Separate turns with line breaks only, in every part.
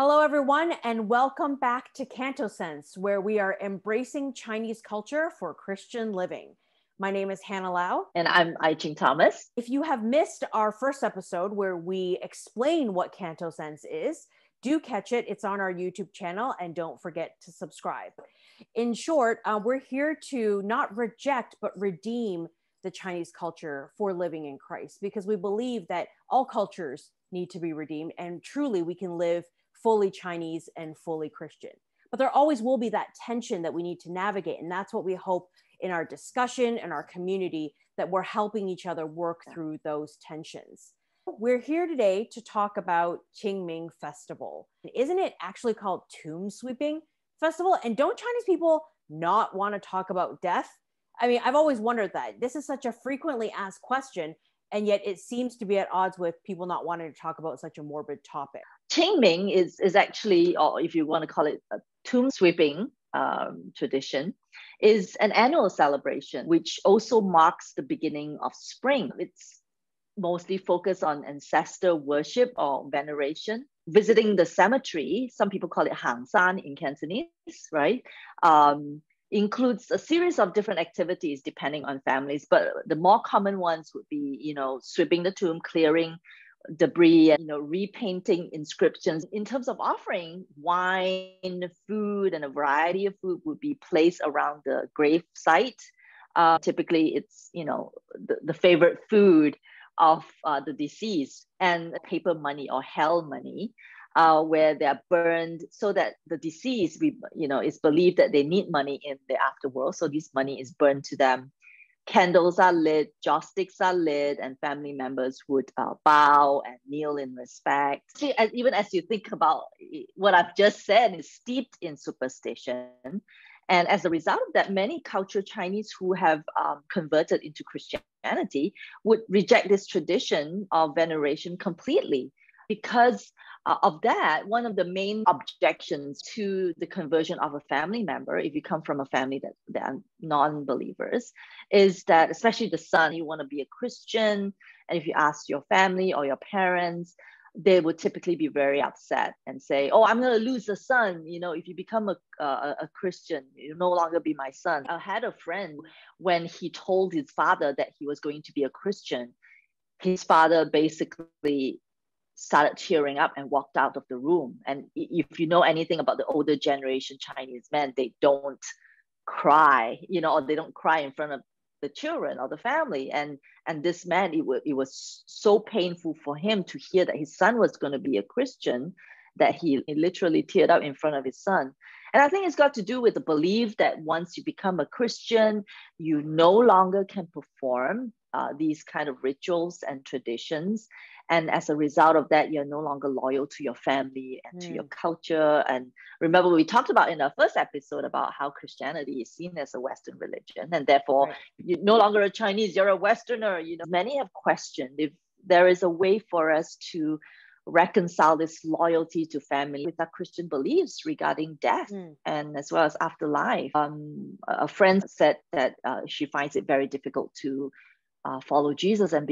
Hello, everyone, and welcome back to CantoSense, where we are embracing Chinese culture for Christian living. My name is Hannah Lau.
And I'm I-Ching Thomas.
If you have missed our first episode where we explain what CantoSense is, do catch it. It's on our YouTube channel, and don't forget to subscribe. In short, we're here to not reject, but redeem the Chinese culture for living in Christ, because we believe that all cultures need to be redeemed, and truly we can live fully Chinese and fully Christian. But there always will be that tension that we need to navigate. And that's what we hope in our discussion and our community, that we're helping each other work through those tensions. We're here today to talk about QingMing Festival. Isn't it actually called Tomb Sweeping Festival? And don't Chinese people not want to talk about death? I mean, I've always wondered that. This is such a frequently asked question, and yet it seems to be at odds with people not wanting to talk about such a morbid topic.
QingMing is actually, or if you want to call it a tomb sweeping tradition, is an annual celebration, which also marks the beginning of spring. It's mostly focused on ancestor worship or veneration. Visiting the cemetery, some people call it Hangsan in Cantonese, right? Includes a series of different activities depending on families, but the more common ones would be, sweeping the tomb, clearing debris, and repainting inscriptions. In terms of offering, wine, food, and a variety of food would be placed around the grave site. Typically, it's the favorite food of the deceased, and paper money or hell money, where they are burned so that the deceased, is believed that they need money in the afterworld. So this money is burned to them. Candles are lit, joss sticks are lit, and family members would bow and kneel in respect. See, even as you think about what I've just said, is steeped in superstition. And as a result of that, many cultural Chinese who have converted into Christianity would reject this tradition of veneration completely. Because of that, one of the main objections to the conversion of a family member, if you come from a family that are non-believers, is that especially the son, you want to be a Christian. And if you ask your family or your parents, they would typically be very upset and say, oh, I'm going to lose a son. If you become a Christian, you'll no longer be my son. I had a friend, when he told his father that he was going to be a Christian, his father basically started tearing up and walked out of the room. And if you know anything about the older generation Chinese men, they don't cry, or they don't cry in front of the children or the family. And this man, it was so painful for him to hear that his son was going to be a Christian, that he literally teared up in front of his son. And I think it's got to do with the belief that once you become a Christian, you no longer can perform these kind of rituals and traditions. And as a result of that, you're no longer loyal to your family and to your culture. And remember, we talked about in our first episode about how Christianity is seen as a Western religion. And therefore, you're no longer a Chinese, you're a Westerner. Many have questioned if there is a way for us to reconcile this loyalty to family with our Christian beliefs regarding death and as well as afterlife. A friend said that she finds it very difficult to follow Jesus and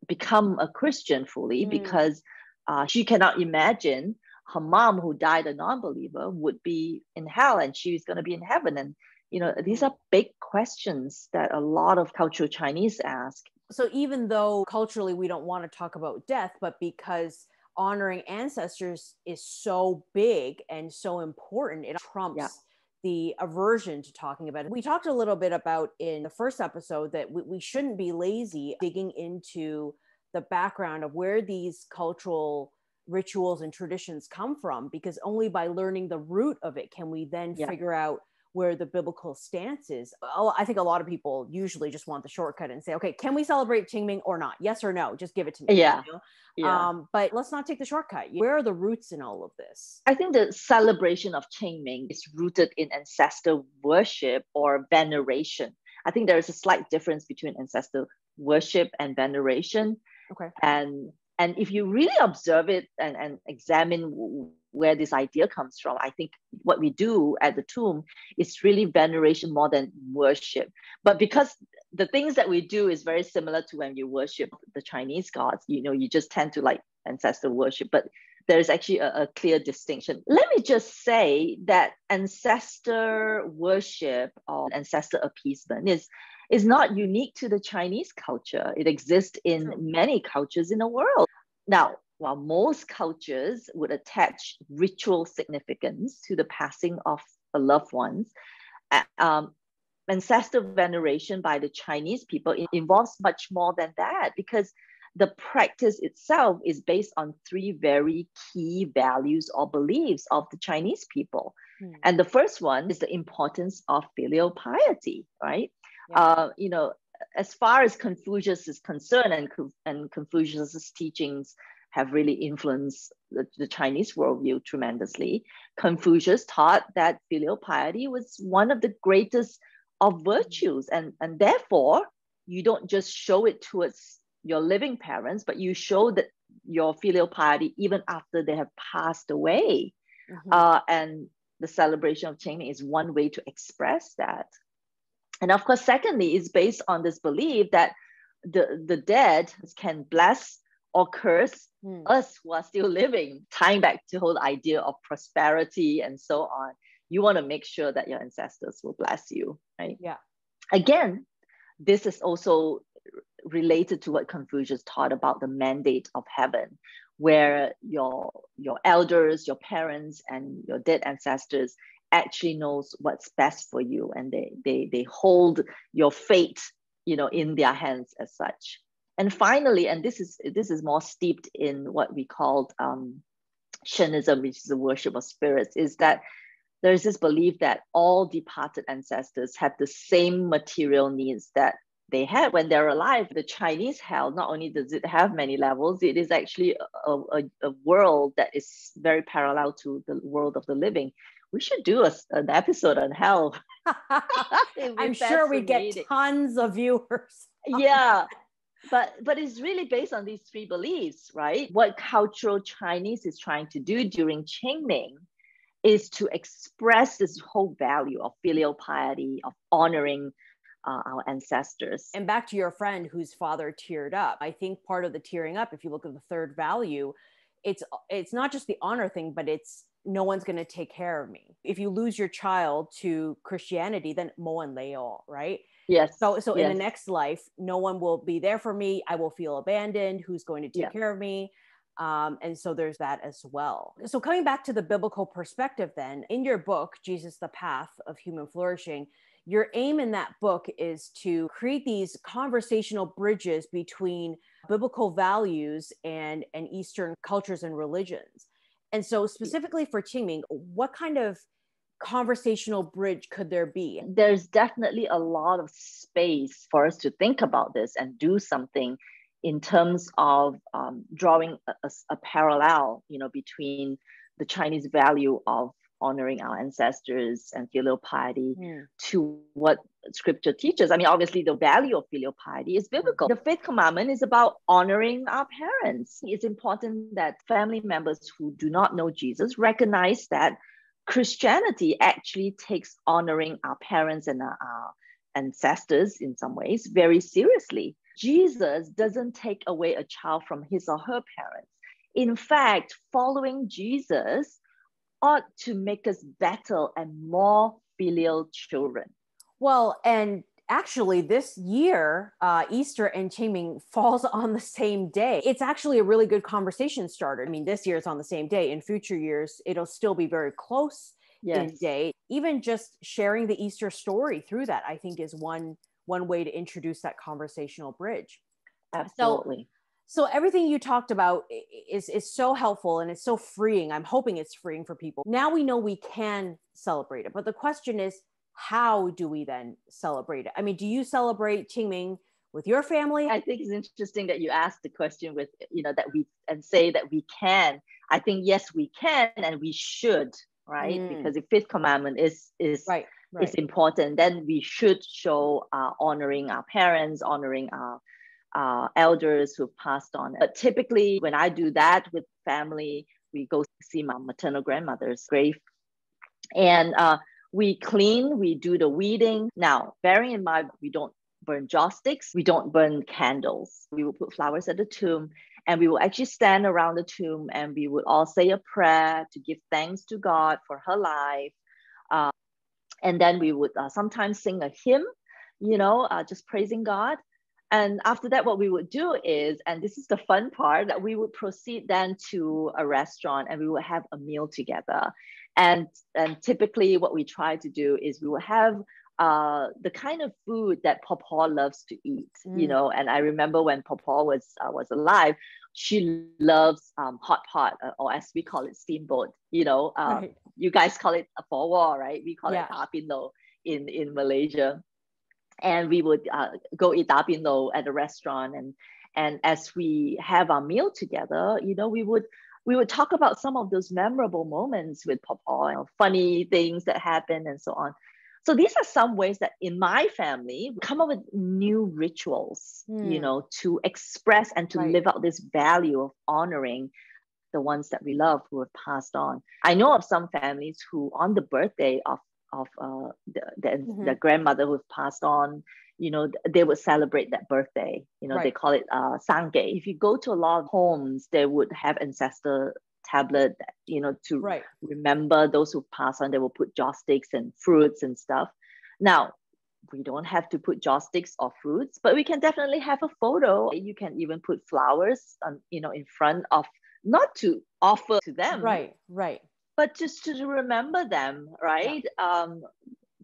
become a Christian fully, because she cannot imagine her mom, who died a non-believer, would be in hell and she's going to be in heaven. And these are big questions that a lot of cultural Chinese ask.
So even though culturally we don't want to talk about death, but because honoring ancestors is so big and so important, it trumps the aversion to talking about it. We talked a little bit about in the first episode that we shouldn't be lazy digging into the background of where these cultural rituals and traditions come from, because only by learning the root of it can we then figure out where the biblical stance is. I think a lot of people usually just want the shortcut and say, okay, can we celebrate QingMing or not? Yes or no? Just give it to me. But let's not take the shortcut. Where are the roots in all of this?
I think the celebration of QingMing is rooted in ancestor worship or veneration. I think there is a slight difference between ancestor worship and veneration.
Okay.
And if you really observe it and examine where this idea comes from, I think what we do at the tomb is really veneration more than worship. But because the things that we do is very similar to when you worship the Chinese gods, you just tend to like ancestor worship. But there's actually a clear distinction. Let me just say that ancestor worship or ancestor appeasement is not unique to the Chinese culture. It exists in many cultures in the world. Now, while most cultures would attach ritual significance to the passing of a loved ones, ancestor veneration by the Chinese people involves much more than that, because the practice itself is based on three very key values or beliefs of the Chinese people. And the first one is the importance of filial piety, right? As far as Confucius is concerned, and Confucius's teachings have really influenced the Chinese worldview tremendously, Confucius taught that filial piety was one of the greatest of virtues. And therefore, you don't just show it towards your living parents, but you show that your filial piety even after they have passed away. And the celebration of QingMing is one way to express that. And of course, secondly, is based on this belief that the dead can bless or curse us who are still living, tying back to the whole idea of prosperity and so on. You want to make sure that your ancestors will bless you, right?
Yeah.
Again, this is also related to what Confucius taught about the mandate of heaven, where your elders, your parents, and your dead ancestors actually knows what's best for you, and they hold your fate, in their hands as such. And finally, and this is more steeped in what we called Shinnism, which is the worship of spirits, is that there's this belief that all departed ancestors have the same material needs that they had when they're alive. The Chinese hell, not only does it have many levels, it is actually a world that is very parallel to the world of the living. We should do an episode on hell.
I'm sure we get tons of viewers.
Yeah. But it's really based on these three beliefs, right? What cultural Chinese is trying to do during QingMing is to express this whole value of filial piety, of honoring our ancestors.
And back to your friend whose father teared up, I think part of the tearing up, if you look at the third value, it's not just the honor thing, but it's no one's going to take care of me. If you lose your child to Christianity, then mo and leo, right?
Yes.
So
yes.
In the next life, no one will be there for me. I will feel abandoned. Who's going to take care of me? And so there's that as well. So coming back to the biblical perspective then, in your book, Jesus, the Path of Human Flourishing, your aim in that book is to create these conversational bridges between biblical values and Eastern cultures and religions. And so specifically for QingMing, what kind of conversational bridge could there be?
There's definitely a lot of space for us to think about this and do something in terms of drawing a parallel, between the Chinese value of honoring our ancestors and filial piety to what scripture teaches. I mean, obviously the value of filial piety is biblical. The fifth commandment is about honoring our parents. It's important that family members who do not know Jesus recognize that Christianity actually takes honoring our parents and our ancestors in some ways very seriously. Jesus doesn't take away a child from his or her parents. In fact, following Jesus ought to make us better and more filial children.
Well, and actually this year, Easter and QingMing falls on the same day. It's actually a really good conversation starter. I mean, this year it's on the same day. In future years, it'll still be very close in day. Even just sharing the Easter story through that, I think is one way to introduce that conversational bridge.
Absolutely.
So everything you talked about is so helpful and it's so freeing. I'm hoping it's freeing for people. Now we know we can celebrate it, but the question is, how do we then celebrate it? I mean, do you celebrate QingMing with your family?
I think it's interesting that you asked the question with, that we, and say that we can. I think, yes, we can and we should, right? Because the fifth commandment is
right.
Is important. Then we should show honoring our parents, honoring our elders who've passed on. But typically when I do that with family, we go see my maternal grandmother's grave. And we clean, we do the weeding. Now, bearing in mind, we don't burn joss sticks, we don't burn candles. We will put flowers at the tomb. And we will actually stand around the tomb and we would all say a prayer to give thanks to God for her life. And then we would sometimes sing a hymn, just praising God. And after that, what we would do is, and this is the fun part, that we would proceed then to a restaurant and we would have a meal together. And typically what we try to do is we will have the kind of food that Papa loves to eat, and I remember when Papa was alive, she loves hot pot, or as we call it, steamboat,
Right.
you guys call it a forwar, right? We call
Yeah.
it tapino in Malaysia. And we would go eat tapino at a restaurant, and as we have our meal together, we would talk about some of those memorable moments with Papa, funny things that happen and so on. So these are some ways that in my family we come up with new rituals, to express and to live out this value of honoring the ones that we love who have passed on. I know of some families who, on the birthday of the grandmother who passed on, they would celebrate that birthday. They call it sangge. If you go to a lot of homes, they would have ancestor tablet, to remember those who passed on. They will put joss sticks and fruits and stuff. Now, we don't have to put joss sticks or fruits, but we can definitely have a photo. You can even put flowers on, in front of, not to offer to them,
Right.
but just to remember them, right?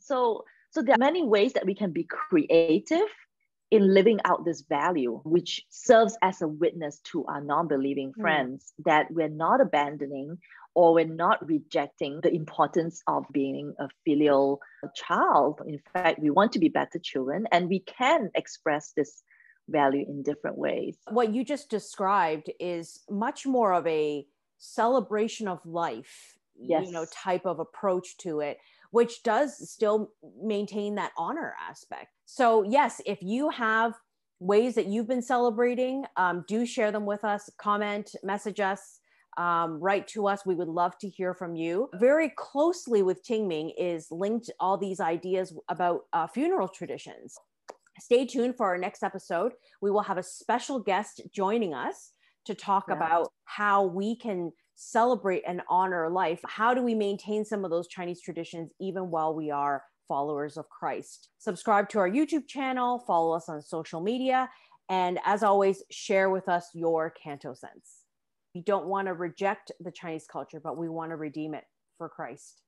So there are many ways that we can be creative in living out this value, which serves as a witness to our non-believing friends that we're not abandoning or we're not rejecting the importance of being a filial child. In fact, we want to be better children, and we can express this value in different ways.
What you just described is much more of a celebration of life, type of approach to it, which does still maintain that honor aspect. So yes, if you have ways that you've been celebrating, do share them with us, comment, message us, write to us. We would love to hear from you. Very closely with QingMing is linked all these ideas about funeral traditions. Stay tuned for our next episode. We will have a special guest joining us to talk about how we can celebrate and honor life. How do we maintain some of those Chinese traditions even while we are followers of Christ? Subscribe to our YouTube channel, follow us on social media, and as always, share with us your CantoSense. We don't want to reject the Chinese culture, but we want to redeem it for Christ.